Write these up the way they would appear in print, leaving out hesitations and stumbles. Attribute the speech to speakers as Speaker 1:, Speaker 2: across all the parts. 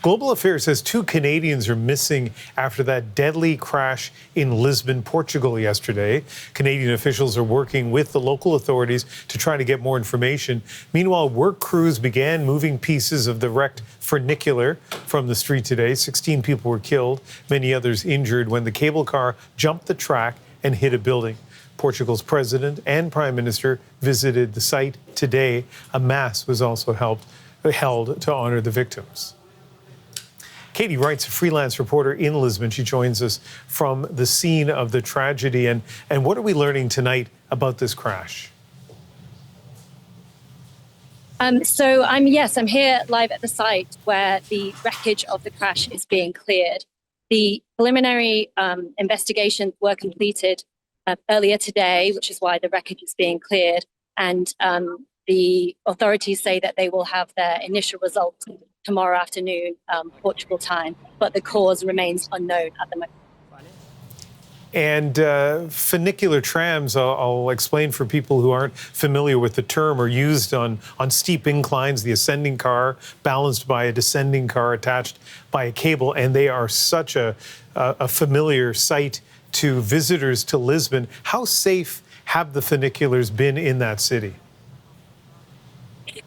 Speaker 1: Global Affairs says 2 Canadians are missing after that deadly crash in Lisbon, Portugal yesterday. Canadian officials are working with the local authorities to try to get more information. Meanwhile, work crews began moving pieces of the wrecked Funicular from the street today. 16 people were killed, many others injured when the cable car jumped the track and hit a building. Portugal's president and prime minister visited the site today. A mass was also held to honor the victims. Katie Wright's a freelance reporter in Lisbon. She joins us from the scene of the tragedy. And what are we learning tonight about this crash?
Speaker 2: So I'm here live at the site where the wreckage of the crash is being cleared. The preliminary investigations were completed earlier today, which is why the wreckage is being cleared. And the authorities say that they will have their initial results tomorrow afternoon, Portugal time, but the cause remains unknown at the moment.
Speaker 1: And funicular trams, I'll explain for people who aren't familiar with the term, are used on steep inclines, the ascending car balanced by a descending car attached by a cable, and they are such a familiar sight to visitors to Lisbon. How safe have the funiculars been in that city?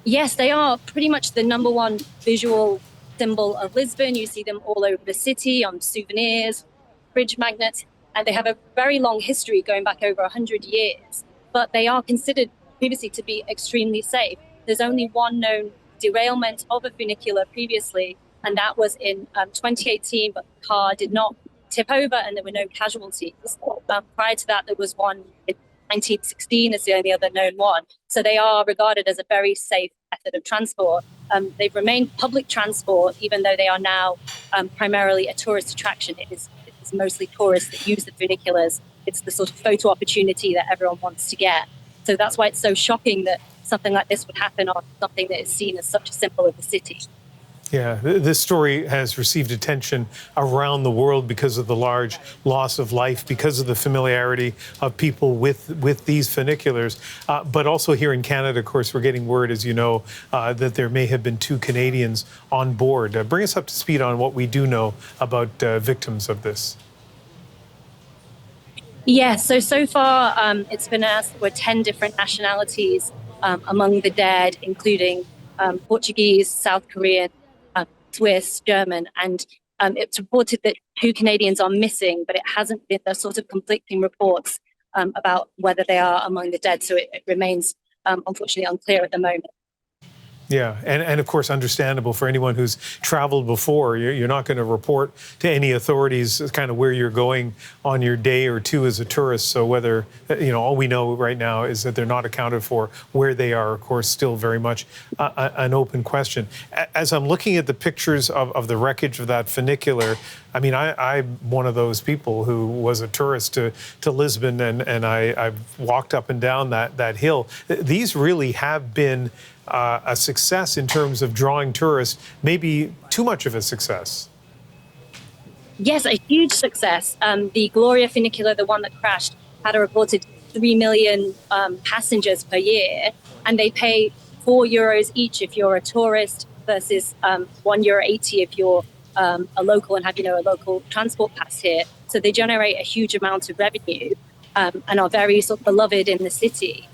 Speaker 2: Yes, they are pretty much the number one visual symbol of Lisbon. You see them all over the city on souvenirs, fridge magnets, and they have a very long history going back over 100 years. But they are considered previously to be extremely safe. There's only one known derailment of a funicular previously, and that was in 2018, but the car did not tip over and there were no casualties. Prior to that, there was one in 1916 is the only other known one. So they are regarded as a very safe method of transport. They've remained public transport, even though they are now primarily a tourist attraction. It's mostly tourists that use the funiculars. It's the sort of photo opportunity that everyone wants to get. So that's why it's so shocking that something like this would happen on something that is seen as such a symbol of the city.
Speaker 1: Yeah, this story has received attention around the world because of the large loss of life, because of the familiarity of people with these funiculars. But also here in Canada, of course, we're getting word, as you know, that there may have been 2 Canadians on board. Bring us up to speed on what we do know about victims of this.
Speaker 2: Yeah, so far it's been announced there were 10 different nationalities among the dead, including Portuguese, South Korean, Swiss, German, and it's reported that 2 Canadians are missing, but it hasn't been the sort of conflicting reports about whether they are among the dead. So it remains unfortunately unclear at the moment.
Speaker 1: Yeah, and of course, understandable for anyone who's traveled before. You're not going to report to any authorities kind of where you're going on your day or two as a tourist. So whether, all we know right now is that they're not accounted for. Where they are, of course, still very much an open question. As I'm looking at the pictures of the wreckage of that funicular, I mean, I'm one of those people who was a tourist to Lisbon, and I've walked up and down that hill. These really have been a success in terms of drawing tourists, maybe too much of a success.
Speaker 2: Yes, a huge success. The Gloria funicular, the one that crashed, had a reported 3 million passengers per year, and they pay €4 each if you're a tourist versus €1.80 if you're a local and have a local transport pass here. So they generate a huge amount of revenue and are very sort of beloved in the city.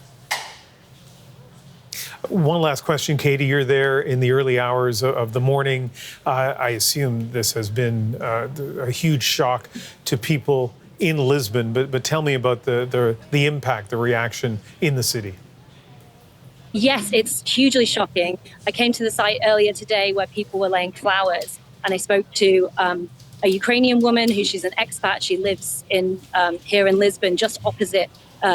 Speaker 1: One last question, Katie. You're there in the early hours of the morning. I assume this has been a huge shock to people in Lisbon, but tell me about the impact, the reaction in the city.
Speaker 2: Yes, it's hugely shocking. I came to the site earlier today where people were laying flowers, and I spoke to a Ukrainian woman she's an expat. She lives here in Lisbon, just opposite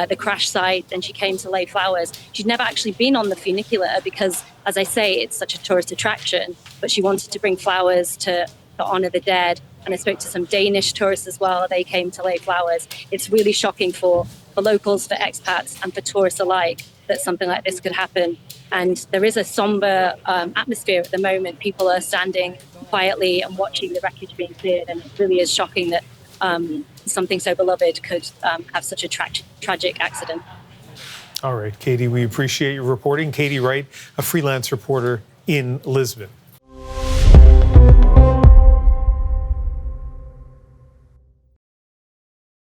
Speaker 2: the crash site, and she came to lay flowers. She'd never actually been on the funicular because, as I say, it's such a tourist attraction, but she wanted to bring flowers to honor the dead. And I spoke to some Danish tourists as well. They came to lay flowers. It's really shocking for locals, for expats, and for tourists alike that something like this could happen. And there is a somber atmosphere at the moment. People are standing quietly and watching the wreckage being cleared, and it really is shocking that something so beloved could have such a tragic accident.
Speaker 1: All right, Katie, we appreciate your reporting. Katie Wright, a freelance reporter in Lisbon.